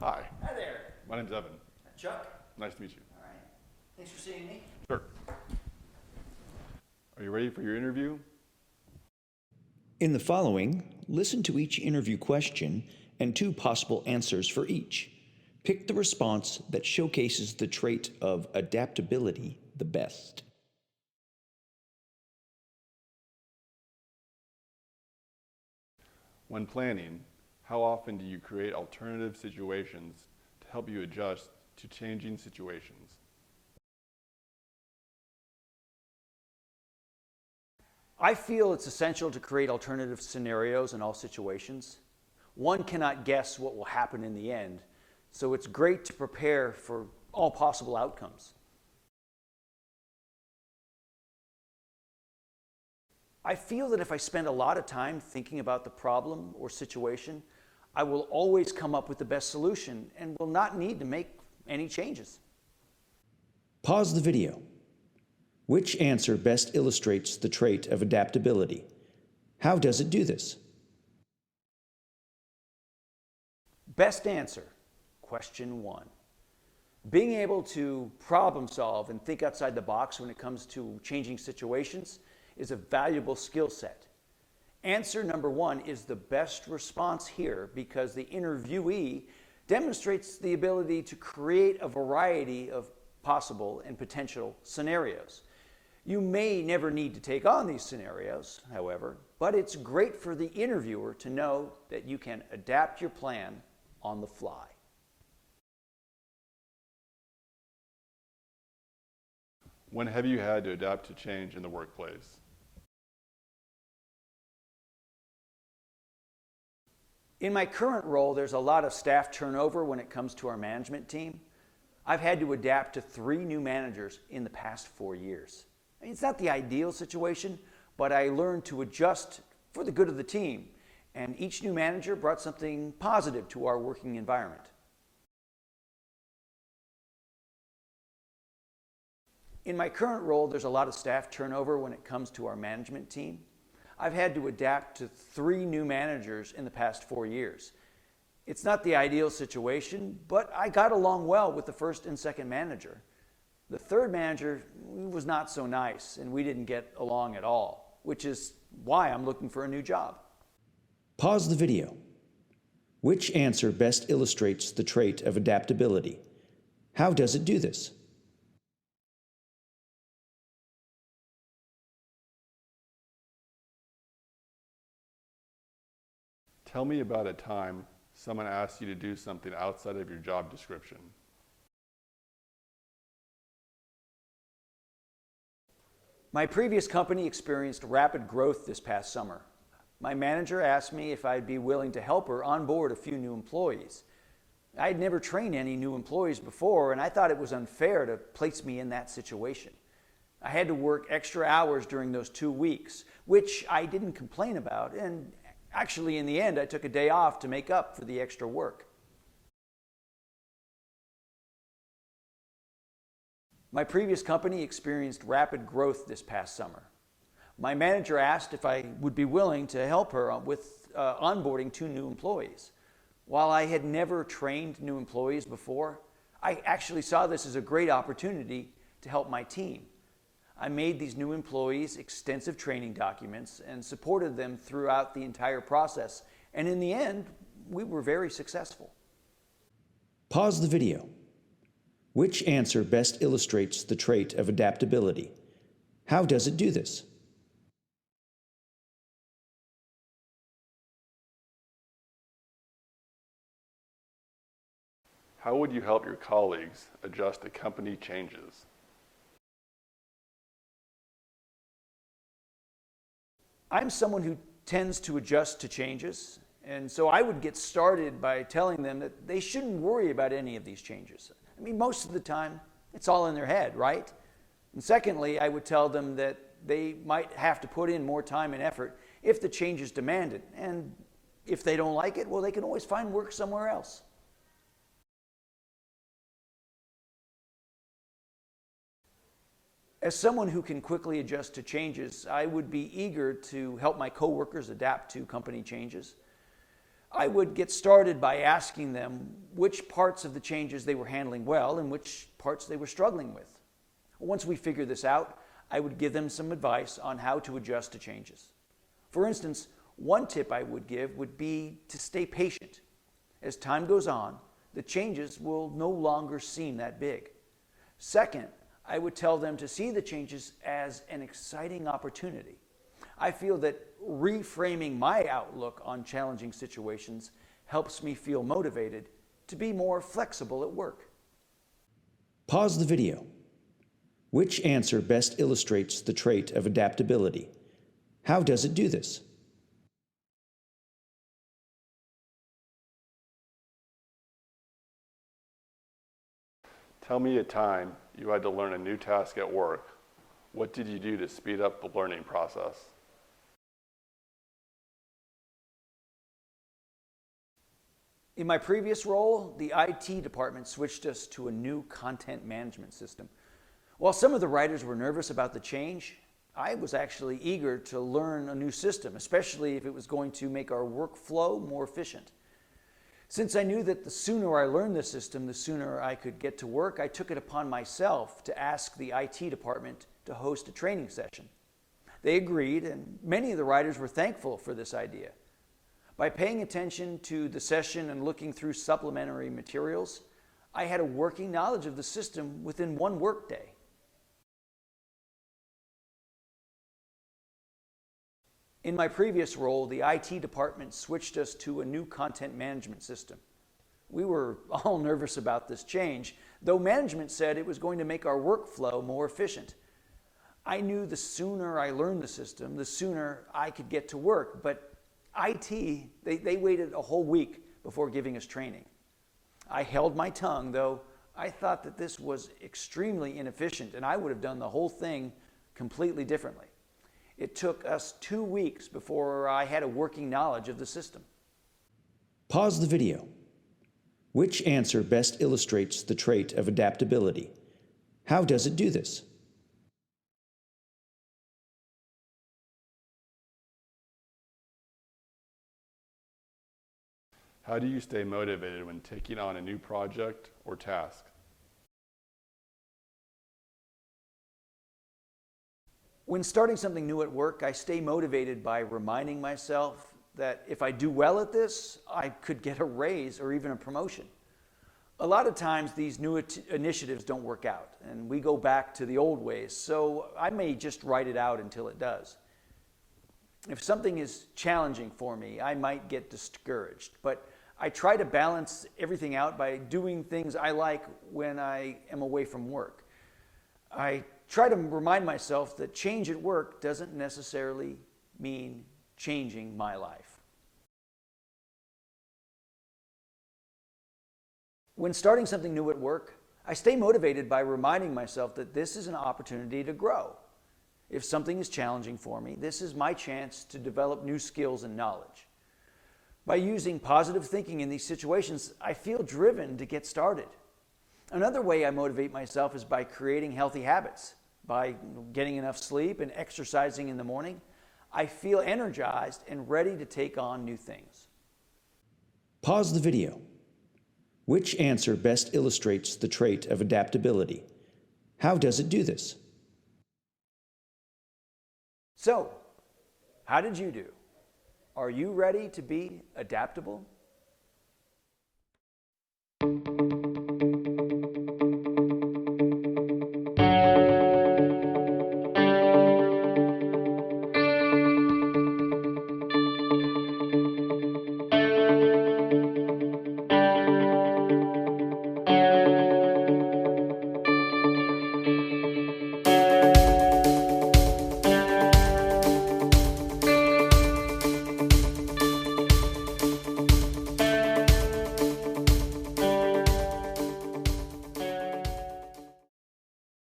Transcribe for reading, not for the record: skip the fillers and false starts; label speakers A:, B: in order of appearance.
A: Hi,
B: Hi there.
A: my name's Evan.
B: Chuck.
A: Nice to meet you.
B: All right. Thanks for seeing me.
A: Sure. Are you ready for your interview?
C: In the following, listen to each interview question and two possible answers for each. Pick the response that showcases the trait of adaptability the best.
A: When planning, how often do you create alternative situations to help you adjust to changing situations?
B: I feel it's essential to create alternative scenarios in all situations. One cannot guess what will happen in the end, so it's great to prepare for all possible outcomes. I feel that if I spend a lot of time thinking about the problem or situation, I will always come up with the best solution and will not need to make any changes.
C: Pause the video. Which answer best illustrates the trait of adaptability? How does it do this?
B: Best answer, question 1. Being able to problem solve and think outside the box when it comes to changing situations is a valuable skill set. Answer number 1 is the best response here because the interviewee demonstrates the ability to create a variety of possible and potential scenarios. You may never need to take on these scenarios, however, but it's great for the interviewer to know that you can adapt your plan on the fly.
A: When have you had to adapt to change in the workplace?
B: In my current role, there's a lot of staff turnover when it comes to our management team. I've had to adapt to 3 new managers in the past 4 years. I mean, it's not the ideal situation, but I learned to adjust for the good of the team, and each new manager brought something positive to our working environment. In my current role, there's a lot of staff turnover when it comes to our management team. I've had to adapt to 3 new managers in the past 4 years. It's not the ideal situation, but I got along well with the first and second manager. The third manager was not so nice, and we didn't get along at all, which is why I'm looking for a new job.
C: Pause the video. Which answer best illustrates the trait of adaptability? How does it do this?
A: Tell me about a time someone asked you to do something outside of your job description.
B: My previous company experienced rapid growth this past summer. My manager asked me if I'd be willing to help her onboard a few new employees. I'd never trained any new employees before, and I thought it was unfair to place me in that situation. I had to work extra hours during those 2 weeks, which I didn't complain about, and actually in the end I took a day off to make up for the extra work. My previous company experienced rapid growth this past summer. My manager asked if I would be willing to help her with onboarding 2 new employees. While I had never trained new employees before, I actually saw this as a great opportunity to help my team. I made these new employees extensive training documents and supported them throughout the entire process. And in the end, we were very successful.
C: Pause the video. Which answer best illustrates the trait of adaptability? How does it do this?
A: How would you help your colleagues adjust to company changes?
B: I'm someone who tends to adjust to changes, and so I would get started by telling them that they shouldn't worry about any of these changes. I mean, most of the time, it's all in their head, right? And secondly, I would tell them that they might have to put in more time and effort if the change is demanded, and if they don't like it, well, they can always find work somewhere else. As someone who can quickly adjust to changes, I would be eager to help my coworkers adapt to company changes. I would get started by asking them which parts of the changes they were handling well and which parts they were struggling with. Once we figured this out, I would give them some advice on how to adjust to changes. For instance, one tip I would give would be to stay patient. As time goes on, the changes will no longer seem that big. Second, I would tell them to see the changes as an exciting opportunity. I feel that reframing my outlook on challenging situations helps me feel motivated to be more flexible at work.
C: Pause the video. Which answer best illustrates the trait of adaptability? How does it do this?
A: Tell me a time you had to learn a new task at work. What did you do to speed up the learning process?
B: In my previous role, the IT department switched us to a new content management system. While some of the writers were nervous about the change, I was actually eager to learn a new system, especially if it was going to make our workflow more efficient. Since I knew that the sooner I learned the system, the sooner I could get to work, I took it upon myself to ask the IT department to host a training session. They agreed, and many of the writers were thankful for this idea. By paying attention to the session and looking through supplementary materials, I had a working knowledge of the system within one workday. In my previous role, the IT department switched us to a new content management system. We were all nervous about this change, though management said it was going to make our workflow more efficient. I knew the sooner I learned the system, the sooner I could get to work, but IT, they waited a whole week before giving us training. I held my tongue, though I thought that this was extremely inefficient and I would have done the whole thing completely differently. It took us 2 weeks before I had a working knowledge of the system.
C: Pause the video. Which answer best illustrates the trait of adaptability? How does it do this?
A: How do you stay motivated when taking on a new project or task?
B: When starting something new at work, I stay motivated by reminding myself that if I do well at this, I could get a raise or even a promotion. A lot of times these new initiatives don't work out and we go back to the old ways, so I may just write it out until it does. If something is challenging for me, I might get discouraged, but I try to balance everything out by doing things I like when I am away from work. I try to remind myself that change at work doesn't necessarily mean changing my life. When starting something new at work, I stay motivated by reminding myself that this is an opportunity to grow. If something is challenging for me, this is my chance to develop new skills and knowledge. By using positive thinking in these situations, I feel driven to get started. Another way I motivate myself is by creating healthy habits. By getting enough sleep and exercising in the morning, I feel energized and ready to take on new things.
C: Pause the video. Which answer best illustrates the trait of adaptability? How does it do this?
B: So, how did you do? Are you ready to be adaptable?